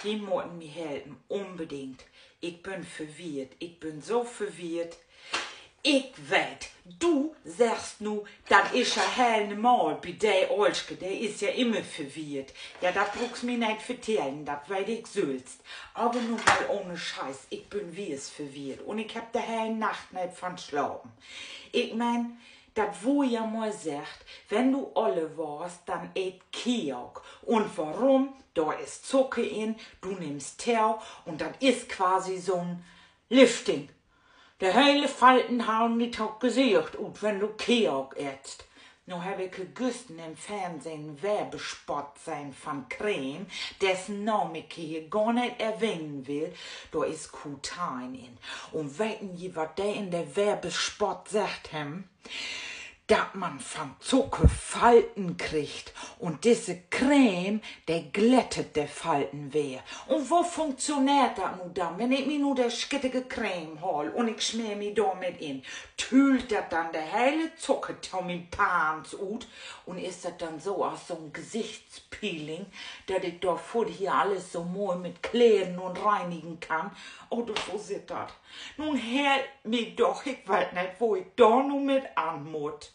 Die müssen mir helfen, unbedingt. Ich bin verwirrt, ich bin so verwirrt. Ich weet, du sagst nu, das ist ja helemaal bei der Olschke, der ist ja immer verwirrt. Ja, das brauchst mir nicht vertellen, das weet ich sollst. Aber nur mal ohne Scheiß, ich bin wie es verwirrt und ich hab die hele Nacht nicht von schlafen. Ich mein, das wo ja mal sagt, wenn du alle warst, dann ät Kiok. Und warum? Da ist Zucker in, du nimmst Tau und das ist quasi so ein Lifting. De hele Falten haben mich auch gesicht, und wenn du Kiok ätst. Nu hab ich gestern im Fernsehen Werbespot sein von Creme, dessen Name ich hier gar nicht erwähnen will. Da ist Kutain in. Und weiten je, was der in der Werbespot sagt, dass man von Zucker Falten kriegt. Und diese Creme, der glättet der Falten weh. Und wo funktioniert das nun dann? Wenn ich mir nur der skittige Creme hol und ich schmier mich damit in, tült das dann der hele Zucker auf mein Pans ut und ist das dann so aus so einem Gesichtspeeling, dass ich da vor hier alles so mal mit klären und reinigen kann. Oder so sieht das. Nun hält mich doch, ich weiß nicht, wo ich da nun mit anmut.